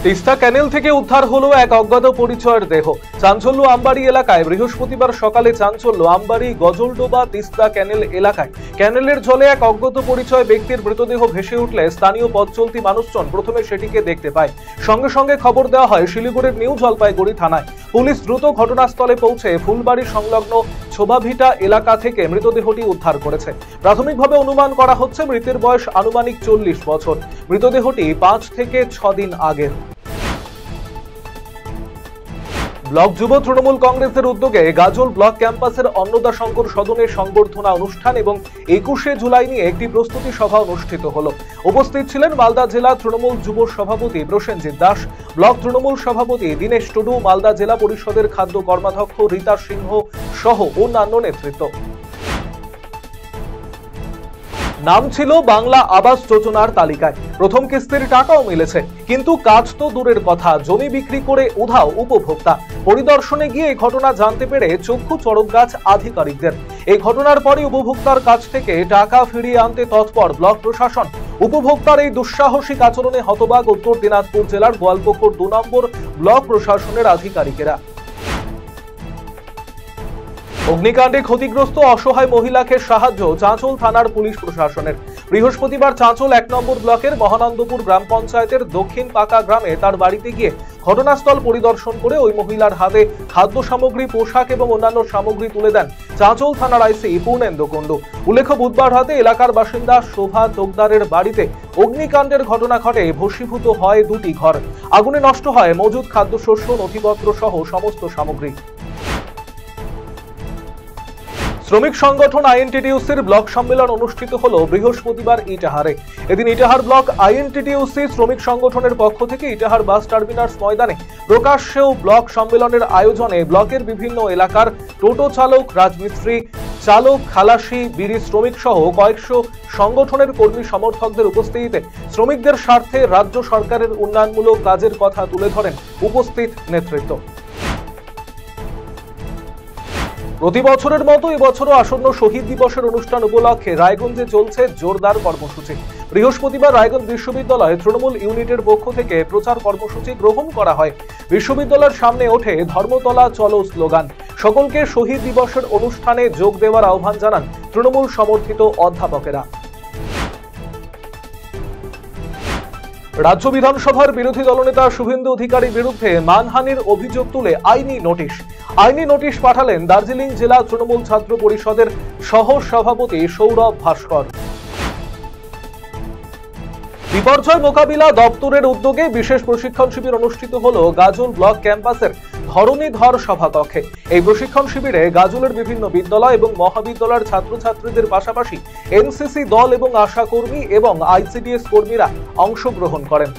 তিস্তা ক্যানেল থেকে উদ্ধার হলো এক অজ্ঞাত পরিচয়ের দেহ। চাঞ্চল্য আমবাড়ি এলাকায় বৃহস্পতিবার সকালে চাঞ্চল্য আমবাড়ি গজলডোবা তিস্তা ক্যানেল এলাকায় ক্যানেলের জলে এক অজ্ঞাত পরিচয় ব্যক্তির মৃতদেহ ভেসে উঠলে স্থানীয় পথ চলতি মানুষজন প্রথমে সেটিকে দেখতে পায়। সঙ্গে সঙ্গে খবর দেওয়া হয় শিলিগুড়ির নিউ জলপাইগুড়ি থানায়। পুলিশ দ্রুত ঘটনাস্থলে পৌঁছে ফুলবাড়ি সংলগ্ন ছোবাভিটা এলাকা থেকে মৃতদেহটি উদ্ধার করেছে। প্রাথমিকভাবে অনুমান করা হচ্ছে মৃতের বয়স আনুমানিক 40 বছর। মৃতদেহটি 5 থেকে 6 দিন আগের। ব্লক যুব তৃণমূল কংগ্রেসের উদ্যোগে গাজল ব্লক ক্যাম্পাসের অন্নদা শঙ্কর সদনের সংবর্ধনা অনুষ্ঠান এবং 21শে জুলাই নিয়ে একটি প্রস্তুতি সভা অনুষ্ঠিত হলো। উপস্থিত ছিলেন মালদা জেলা তৃণমূল যুব সভাপতি প্রসেনজিৎ দাস, ব্লক তৃণমূল সভাপতি দীনেশ টুডু, মালদা জেলা পরিষদের খাদ্য কর্মাধ্যক্ষ রীতা সিংহ সহ অন্যান্য নেতৃত্ব। নাম ছিল বাংলা আবাস যোজনার তালিকায়, প্রথম কিস্তির টাকাও মিলেছে, কিন্তু কাজ তো দূরের কথা, জমি বিক্রি করে উধাও উপভোক্তা। পরিদর্শনে গিয়ে এই ঘটনা জানতে পেরে চক্ষু চড়ক গাছ আধিকারিকদের। এই ঘটনার পরই উপভোক্তার কাছ থেকে টাকা ফিরিয়ে আনতে তৎপর ব্লক প্রশাসন। উপভোক্তার এই দুঃসাহসিক আচরণে হতবাক উত্তর দিনাজপুর জেলার গোয়ালপুকুর 2 নম্বর ব্লক প্রশাসনের আধিকারিকেরা। অগ্নিকাণ্ডে ক্ষতিগ্রস্ত অসহায় মহিলাকে সাহায্য চাঁচল থানার পুলিশ প্রশাসনের। বৃহস্পতিবার চাঁচল 1 নম্বর ব্লকের মহানন্দপুর গ্রাম পঞ্চায়েতের দক্ষিণ পাকা গ্রামে তার বাড়িতে গিয়ে ঘটনাস্থল পরিদর্শন করে ওই মহিলার হাতে খাদ্য সামগ্রী, পোশাক এবং অন্যান্য সামগ্রী তুলে দেন চাঁচল থানার আইসি পূর্ণেন্দু কুণ্ডু। উল্লেখ্য, বুধবার রাতে এলাকার বাসিন্দা শোভা তোকদারের বাড়িতে অগ্নিকাণ্ডের ঘটনা ঘটে। ভস্মীভূত হয় 2টি ঘর, আগুনে নষ্ট হয় মজুদ খাদ্যশস্য, নথিপত্র সহ সমস্ত সামগ্রী। শ্রমিক সংগঠন আইএনটিটিইউসির ব্লক সম্মেলন অনুষ্ঠিত হলো বৃহস্পতিবার ইটাহারে। এদিন ইটাহার ব্লক আইএনটিটিইউসি শ্রমিক সংগঠনের পক্ষ থেকে ইটাহার বাস টার্মিনাস ময়দানে প্রকাশ্যেও ব্লক সম্মেলনের আয়োজনে ব্লকের বিভিন্ন এলাকার টোটো চালক, রাজমিস্ত্রি, চালক, খালাসি, বিড়ি শ্রমিক সহ কয়েকশো সংগঠনের কর্মী সমর্থকদের উপস্থিতিতে শ্রমিকদের স্বার্থে রাজ্য সরকারের উন্নয়নমূলক কাজের কথা তুলে ধরেন উপস্থিত নেতৃত্ব। প্রতি বছরের মতো এবছরও আসন্ন শহীদ দিবসের অনুষ্ঠান উপলক্ষে রায়গঞ্জে চলছে জোরদার কর্মসূচি। বৃহস্পতিবার রায়গঞ্জ বিশ্ববিদ্যালয়ে তৃণমূল ইউনিটের পক্ষ থেকে প্রচার কর্মসূচি গ্রহণ করা হয়। বিশ্ববিদ্যালয়ের সামনে ওঠে ধর্মতলা চলো স্লোগান। সকলকে শহীদ দিবসের অনুষ্ঠানে যোগ দেওয়ার আহ্বান জানান তৃণমূল সমর্থিত অধ্যাপকেরা। রাজ্য বিধানসভার বিরোধী দলনেতা শুভেন্দু অধিকারীর বিরুদ্ধে মানহানির অভিযোগ তুলে আইনি নোটিশ পাঠালেন দার্জিলিং জেলা তৃণমূল ছাত্র পরিষদের সহ সভাপতি সৌরভ ভাস্কর। বিপর্যয় মোকাবিলা দপ্তরের উদ্যোগে বিশেষ প্রশিক্ষণ শিবির অনুষ্ঠিত হলো গাজল ব্লক ক্যাম্পাসের ধরণীধর সভাকক্ষে। এই প্রশিক্ষণ শিবিরে গাজলের বিভিন্ন বিদ্যালয় এবং মহাবিদ্যালয়ের ছাত্রছাত্রীদের পাশাপাশি এনসিসি দল এবং আশা কর্মী এবং আইসিডিএস কর্মীরা অংশগ্রহণ করেন।